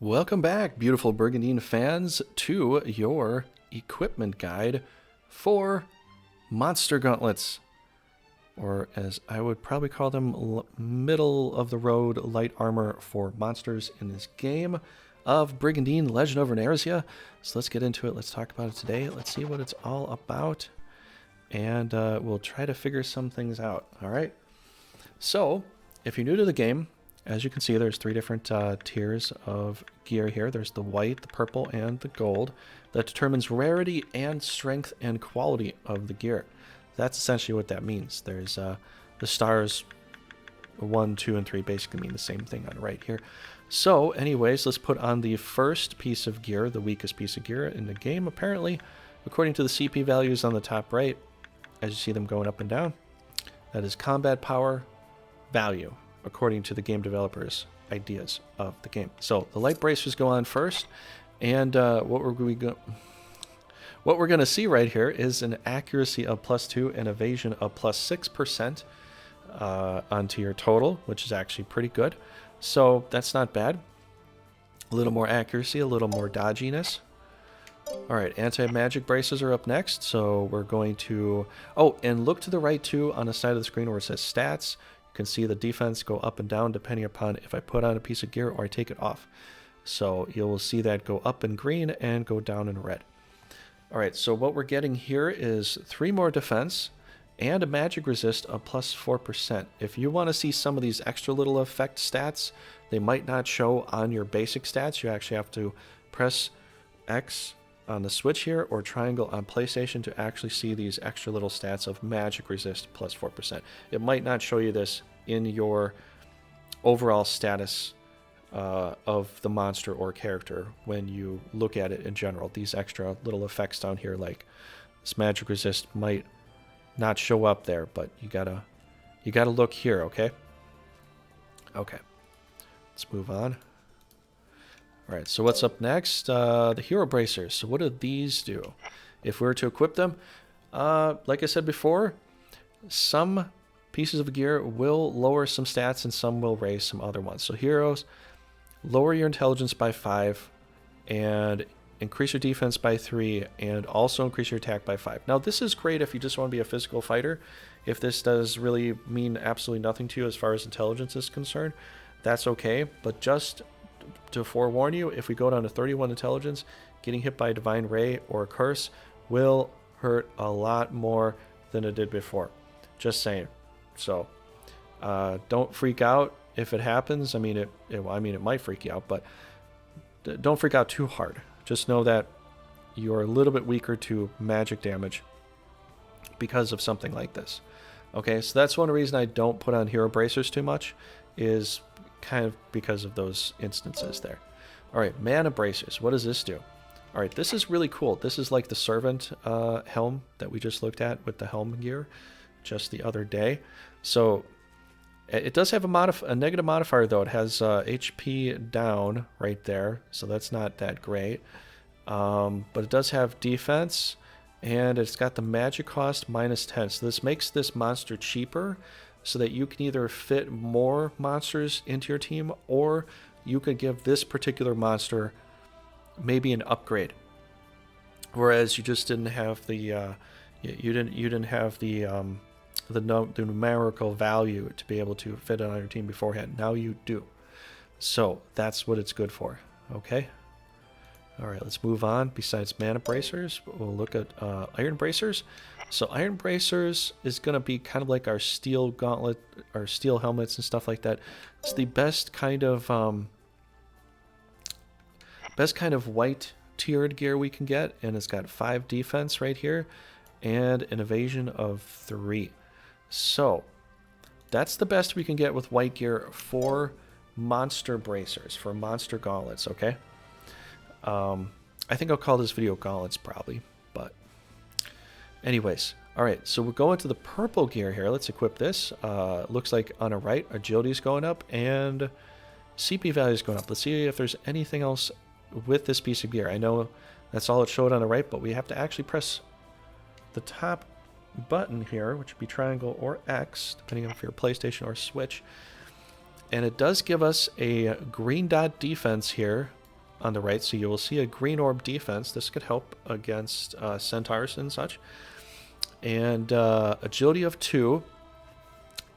Welcome back, beautiful Brigandine fans, to your equipment guide for monster gauntlets, or as I would probably call them, middle-of-the-road light armor for monsters in this game of Brigandine Legend of Runersia. So let's get into it. Let's talk about it today. Let's see what it's all about, and we'll try to figure some things out. All right. So if you're new to the game, as you can see, there's three different tiers of gear here. There's the white, the purple, and the gold. That determines rarity and strength and quality of the gear. That's essentially what that means. There's the stars 1, 2, and 3 basically mean the same thing on the right here. So anyways, let's put on the first piece of gear, the weakest piece of gear in the game, apparently, according to the CP values on the top right, as you see them going up and down. That is combat power value, according to the game developers' ideas of the game. So the light bracers go on first, and what we're going to see right here is an accuracy of +2 and evasion of +6% onto your total, which is actually pretty good. So that's not bad. A little more accuracy, a little more dodginess. All right, anti-magic braces are up next, so we're going to... Oh, and look to the right too on the side of the screen where it says stats. You can see the defense go up and down depending upon if I put on a piece of gear or I take it off. So you'll see that go up in green and go down in red. All right, so what we're getting here is 3 more defense and a magic resist of +4%. If you want to see some of these extra little effect stats, they might not show on your basic stats. You actually have to press X on the Switch here or triangle on PlayStation to actually see these extra little stats of magic resist +4%. It might not show you this in your overall status of the monster or character when you look at it in general. These extra little effects down here, like this magic resist, might not show up there, but you gotta look here. Okay. Let's move on. All right, so what's up next? The hero bracers. So what do these do? If we were to equip them, like I said before, some pieces of gear will lower some stats and some will raise some other ones. So heroes, lower your intelligence by 5 and increase your defense by 3 and also increase your attack by 5. Now this is great if you just want to be a physical fighter. If this does really mean absolutely nothing to you as far as intelligence is concerned, that's okay. But just to forewarn you, if we go down to 31 intelligence, getting hit by a divine ray or a curse will hurt a lot more than it did before. Just saying. So don't freak out if it happens. I mean, it might freak you out, but don't freak out too hard. Just know that you're a little bit weaker to magic damage because of something like this. Okay, so that's one reason I don't put on hero bracers too much, is kind of because of those instances there. All right, mana bracers. What does this do? All right, this is really cool. This is like the servant helm that we just looked at with the helm gear just the other day. So it does have a negative modifier, though. It has HP down right there, so that's not that great. But it does have defense, and it's got the magic cost -10. So this makes this monster cheaper, so that you can either fit more monsters into your team, or you could give this particular monster maybe an upgrade. Whereas you just didn't have the you didn't have the numerical value to be able to fit it on your team beforehand. Now you do. So that's what it's good for. Okay. All right, let's move on. Besides mana bracers, we'll look at iron bracers. So iron bracers is going to be kind of like our steel gauntlet, our steel helmets and stuff like that. It's the best kind of white tiered gear we can get, and it's got 5 defense right here and an evasion of 3. So that's the best we can get with white gear for monster bracers, for monster gauntlets. Okay. I think I'll call this video gauntlets probably, but anyways. All right, so we're going to the purple gear here. Let's equip this. Looks like on the right, agility is going up and CP value is going up. Let's see if there's anything else with this piece of gear. I know that's all it showed on the right, but we have to actually press the top button here, which would be triangle or X, depending on if you're PlayStation or Switch. And it does give us a green dot defense here on the right, so you will see a green orb defense. This could help against centaurs and such. And agility of 2.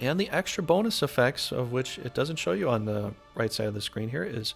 And the extra bonus effects, of which it doesn't show you on the right side of the screen here, is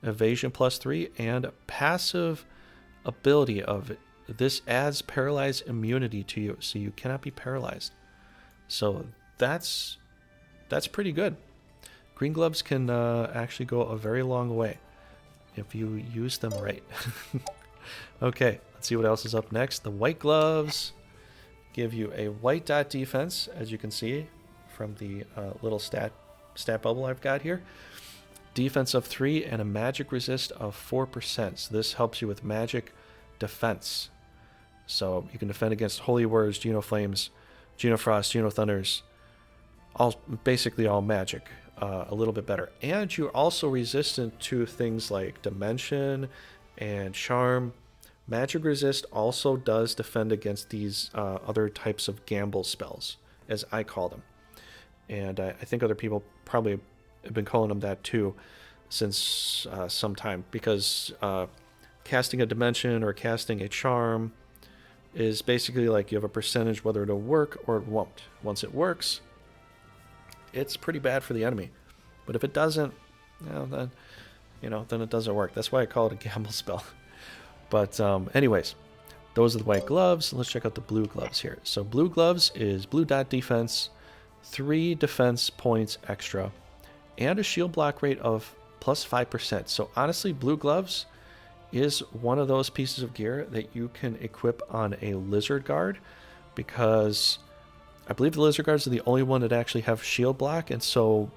evasion +3 and passive ability of it. This adds paralyzed immunity to you, so you cannot be paralyzed. So that's pretty good. Green gloves can actually go a very long way if you use them right. Okay, let's see what else is up next. The white gloves give you a white dot defense, as you can see from the little stat bubble I've got here. Defense of 3 and a magic resist of 4%. So this helps you with magic defense. So you can defend against Holy Words, Genoflames, Genofrost, Genothunders, basically all magic, a little bit better. And you're also resistant to things like Dimension and Charm. Magic Resist also does defend against these other types of gamble spells, as I call them. And I think other people probably have been calling them that too since some time, because casting a Dimension or casting a Charm is basically like you have a percentage whether it'll work or it won't. Once it works, it's pretty bad for the enemy. But if it doesn't, then it doesn't work. That's why I call it a gamble spell. But anyways, those are the white gloves. Let's check out the blue gloves here. So blue gloves is blue dot defense, 3 defense points extra, and a shield block rate of +5%. So honestly, blue gloves is one of those pieces of gear that you can equip on a lizard guard, because I believe the lizard guards are the only one that actually have shield block. And so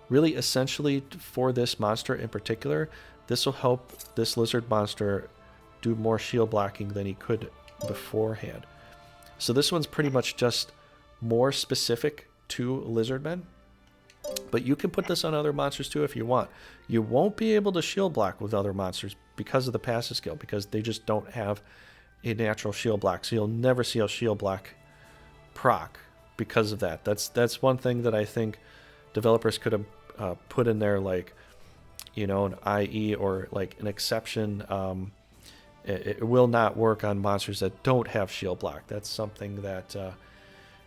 really essentially for this monster in particular, this will help this lizard monster do more shield blocking than he could beforehand. So this one's pretty much just more specific to lizardmen, but you can put this on other monsters too if you want. You won't be able to shield block with other monsters because of the passive skill, because they just don't have a natural shield block. So you'll never see a shield block proc because of that. That's one thing that I think developers could have put in there, like, an IE or like an exception. It will not work on monsters that don't have shield block. That's something that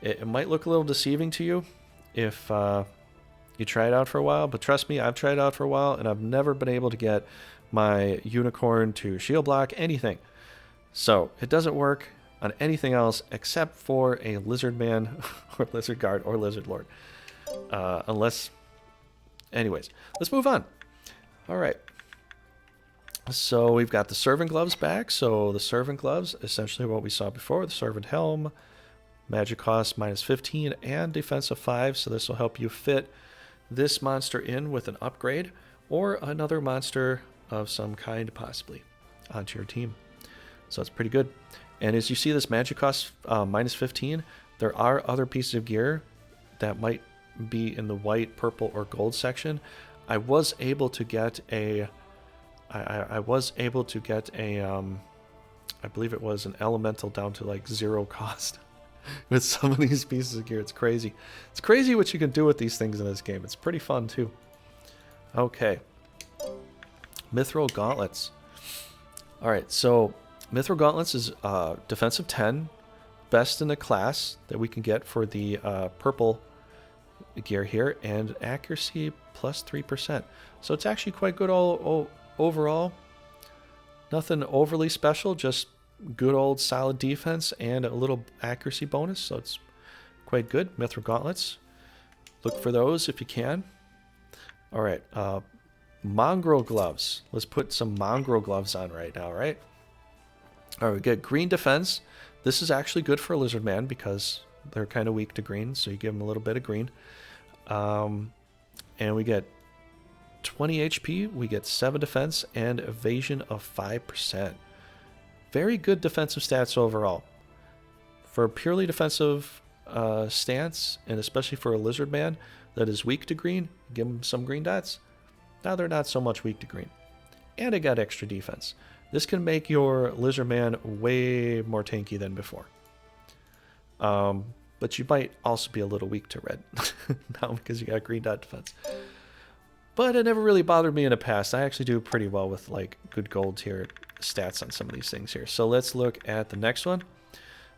it might look a little deceiving to you if you try it out for a while, but trust me, I've tried it out for a while and I've never been able to get my unicorn to shield block anything. So it doesn't work on anything else except for a lizard man or lizard guard or lizard lord. Anyways, let's move on. All right. So we've got the servant gloves back. So the servant gloves, essentially what we saw before, the servant helm, magic cost -15 and defense of 5. So this will help you fit this monster in with an upgrade or another monster of some kind possibly onto your team. So that's pretty good. And as you see this magic cost -15, there are other pieces of gear that might be in the white, purple, or gold section. I was able to get a I believe it was an elemental down to like 0 cost with some of these pieces of gear. It's crazy. It's crazy what you can do with these things in this game. It's pretty fun too. Okay. Mithril Gauntlets. All right, so Mithril Gauntlets is defensive 10, best in the class that we can get for the purple gear here, and accuracy +3%. So it's actually quite good overall. Nothing overly special, just good old solid defense and a little accuracy bonus, so it's quite good. Mithril Gauntlets, look for those if you can. All right, Mongrel Gloves. Let's put some Mongrel Gloves on right now, right? All right, we get green defense. This is actually good for a lizard man because they're kind of weak to green, so you give them a little bit of green. And we get 20 HP, we get 7 defense, and evasion of 5%. Very good defensive stats overall. For a purely defensive stance, and especially for a lizard man that is weak to green, give them some green dots. Now they're not so much weak to green. And it got extra defense. This can make your lizard man way more tanky than before. But you might also be a little weak to red now because you got green dot defense. But it never really bothered me in the past. I actually do pretty well with like good gold tier stats on some of these things here. So let's look at the next one.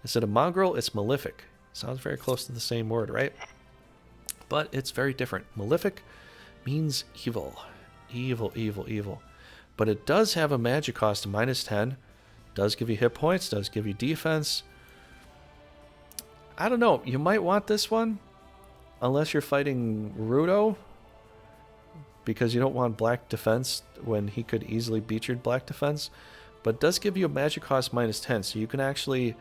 Instead of mongrel, it's malefic. Sounds very close to the same word, right? But it's very different. Malefic means evil. Evil, evil, evil. But it does have a magic cost of -10. Does give you hit points, does give you defense. I don't know. You might want this one. Unless you're fighting Rudo. Because you don't want black defense when he could easily beat your black defense. But it does give you a magic cost -10. So you can actually...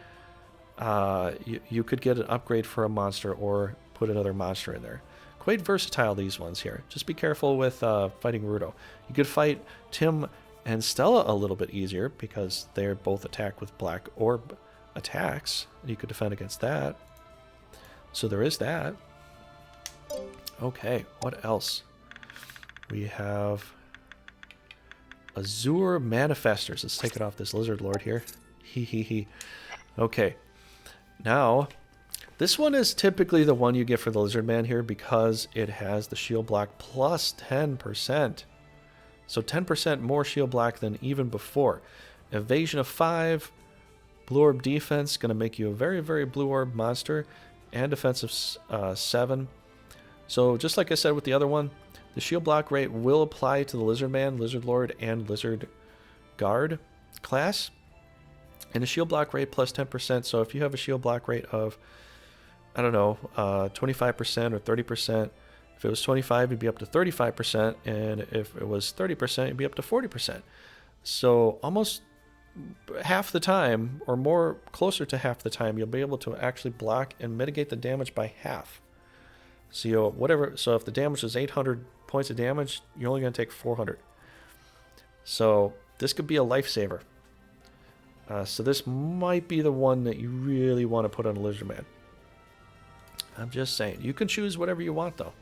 you could get an upgrade for a monster or put another monster in there. Quite versatile, these ones here. Just be careful with fighting Rudo. You could fight Tim and Stella a little bit easier because they're both attack with black orb attacks. You could defend against that. So there is that. Okay, what else? We have Azure Manifestors. Let's take it off this Lizard Lord here. Hee hee hee. Okay. Now, this one is typically the one you get for the Lizard Man here because it has the shield block plus 10%. So 10% more shield block than even before. Evasion of 5, blue orb defense, going to make you a very, very blue orb monster, and defense of 7. So just like I said with the other one, the shield block rate will apply to the Lizard Man, Lizard Lord, and Lizard Guard class. And a shield block rate plus 10%. So if you have a shield block rate of, I don't know, 25% or 30%. If it was 25, you'd be up to 35%. And if it was 30%, you'd be up to 40%. So almost half the time, or more, closer to half the time, you'll be able to actually block and mitigate the damage by half. So so if the damage is 800 points of damage, you're only going to take 400. So this could be a lifesaver. So this might be the one that you really want to put on a Lizard Man. I'm just saying. You can choose whatever you want, though.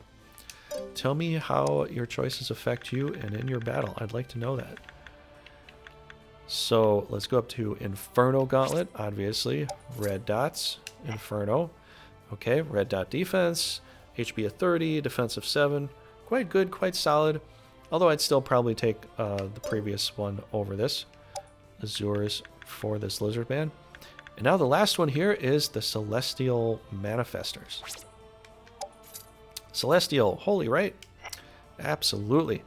Tell me how your choices affect you and in your battle. I'd like to know that. So let's go up to Inferno Gauntlet, obviously. Red dots, Inferno. Okay, red dot defense, HP of 30, defense of 7. Quite good, quite solid. Although I'd still probably take the previous one over this. Azures for this Lizard Man. And now the last one here is the Celestial Manifestors. Celestial, holy, right? Absolutely.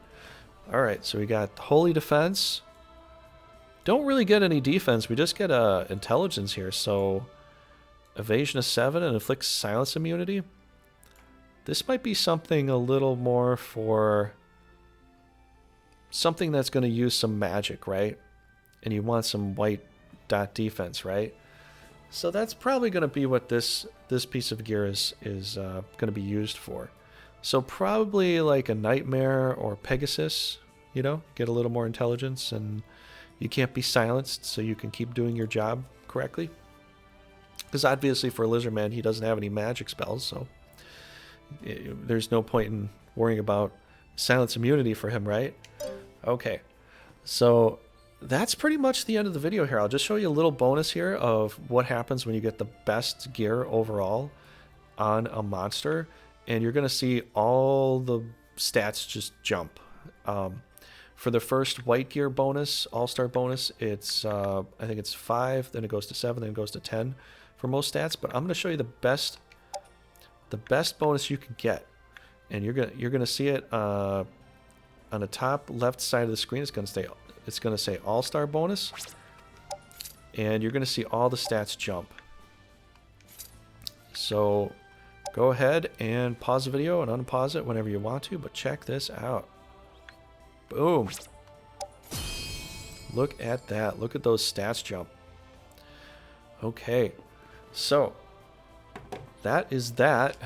Alright, so we got Holy Defense. Don't really get any defense, we just get intelligence here. So evasion of 7 and inflicts silence immunity. This might be something a little more for something that's going to use some magic, right? And you want some white dot defense, right? So that's probably going to be what this piece of gear is going to be used for. So probably like a Nightmare or Pegasus, you know, get a little more intelligence and you can't be silenced, so you can keep doing your job correctly. Because obviously for a Lizard Man, he doesn't have any magic spells, so there's no point in worrying about silence immunity for him, right? Okay, so that's pretty much the end of the video here. I'll just show you a little bonus here of what happens when you get the best gear overall on a monster, and you're going to see all the stats just jump. For the first white gear bonus, all-star bonus, it's I think it's 5, then it goes to 7, then it goes to 10 for most stats. But I'm going to show you the best bonus you can get, and you're gonna see it on the top left side of the screen. It's gonna say all-star bonus, and you're gonna see all the stats jump. So go ahead and pause the video and unpause it whenever you want to, but check this out. Boom. Look at that. Look at those stats jump. Okay, so that is that.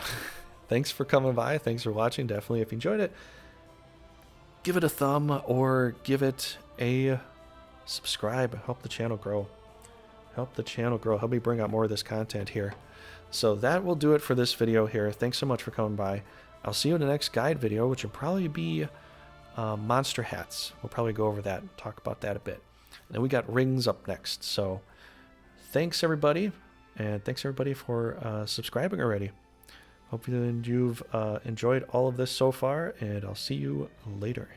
Thanks for coming by. Thanks for watching. Definitely, if you enjoyed it, give it a thumb or give it a subscribe. Help the channel grow. Help the channel grow. Help me bring out more of this content here. So that will do it for this video here. Thanks so much for coming by. I'll see you in the next guide video, which will probably be monster hats. We'll probably go over that and talk about that a bit. And then we got rings up next. So thanks everybody, and thanks everybody for subscribing already. Hope you've enjoyed all of this so far, and I'll see you later.